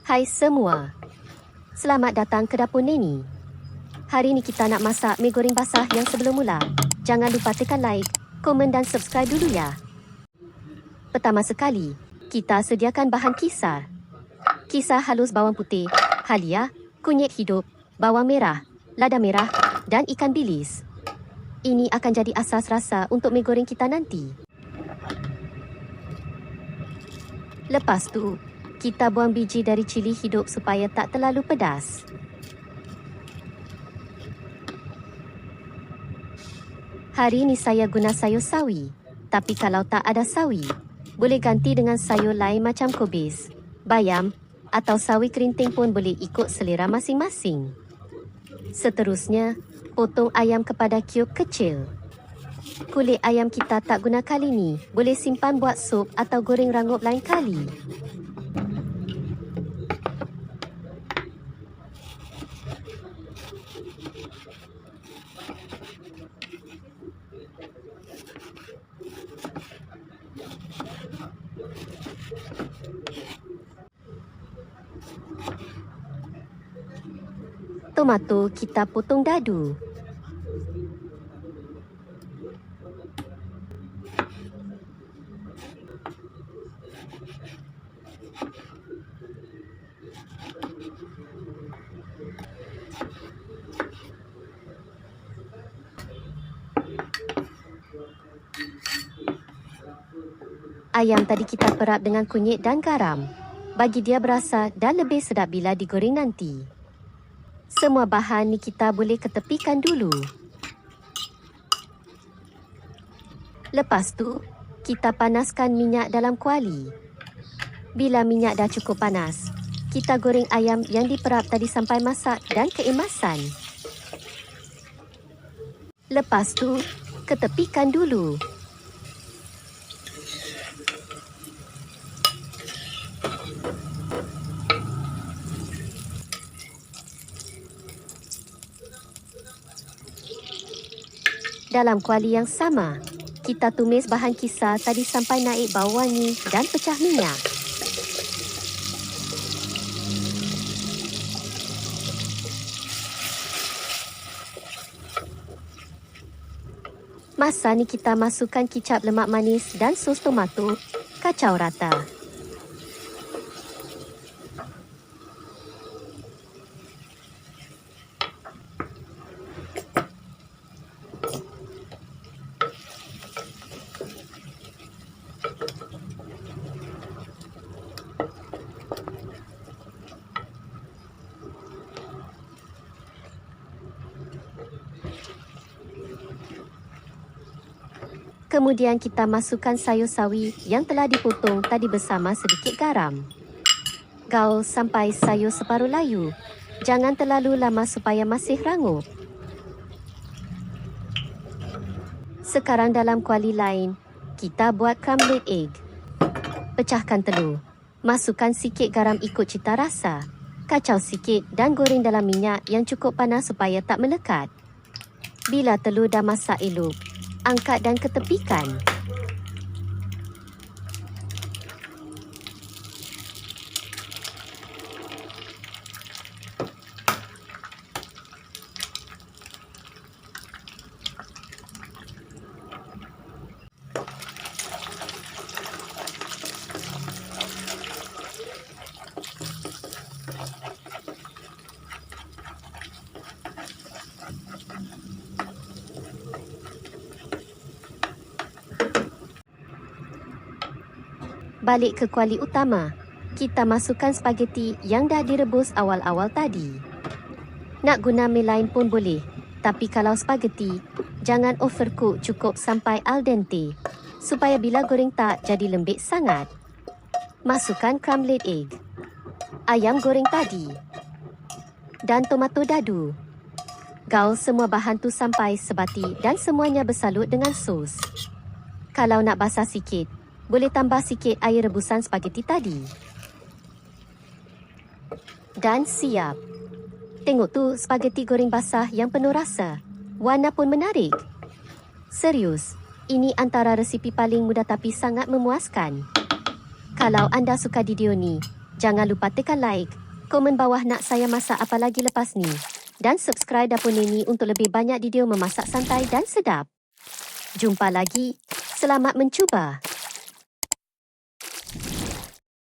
Hai semua. Selamat datang ke dapur Neni. Hari ni kita nak masak mi goreng basah yang sebelum mula. Jangan lupa tekan like, komen dan subscribe dulu ya. Pertama sekali, kita sediakan bahan kisar. Kisar halus bawang putih, halia, kunyit hidup, bawang merah, lada merah dan ikan bilis. Ini akan jadi asas rasa untuk mi goreng kita nanti. Lepas tu, kita buang biji dari cili hidup supaya tak terlalu pedas. Hari ini saya guna sayur sawi. Tapi kalau tak ada sawi, boleh ganti dengan sayur lain macam kubis, bayam atau sawi kerinting pun boleh ikut selera masing-masing. Seterusnya, potong ayam kepada cube kecil. Kulit ayam kita tak guna kali ni, boleh simpan buat sup atau goreng rangup lain kali. Tomato kita potong dadu. Ayam tadi kita perap dengan kunyit dan garam, bagi dia berasa dan lebih sedap bila digoreng nanti. Semua bahan ni kita boleh ketepikan dulu. Lepas tu, kita panaskan minyak dalam kuali. Bila minyak dah cukup panas, kita goreng ayam yang diperap tadi sampai masak dan keemasan. Lepas tu, ketepikan dulu. Dalam kuali yang sama, kita tumis bahan kisar tadi sampai naik bau wangi dan pecah minyak. Masa ni kita masukkan kicap lemak manis dan sos tomato, kacau rata. Kemudian kita masukkan sayur sawi yang telah dipotong tadi bersama sedikit garam. Gaul sampai sayur separuh layu. Jangan terlalu lama supaya masih rangup. Sekarang dalam kuali lain, kita buat crumbled egg. Pecahkan telur. Masukkan sikit garam ikut cita rasa. Kacau sikit dan goreng dalam minyak yang cukup panas supaya tak melekat. Bila telur dah masak elok, angkat dan ketepikan. Balik ke kuali utama, kita masukkan spageti yang dah direbus awal-awal tadi. Nak guna mie lain pun boleh, tapi kalau spageti, jangan overcook, cukup sampai al dente, supaya bila goreng tak jadi lembik sangat. Masukkan crumbled egg, ayam goreng tadi, dan tomato dadu. Gaul semua bahan tu sampai sebati dan semuanya bersalut dengan sos. Kalau nak basah sikit, boleh tambah sikit air rebusan spageti tadi. Dan siap. Tengok tu spageti goreng basah yang penuh rasa. Warna pun menarik. Serius, ini antara resipi paling mudah tapi sangat memuaskan. Kalau anda suka video ni, Jangan lupa tekan like, komen bawah nak saya masak apa lagi lepas ni. Dan subscribe Dapur Neni untuk lebih banyak video memasak santai dan sedap. Jumpa lagi. Selamat mencuba.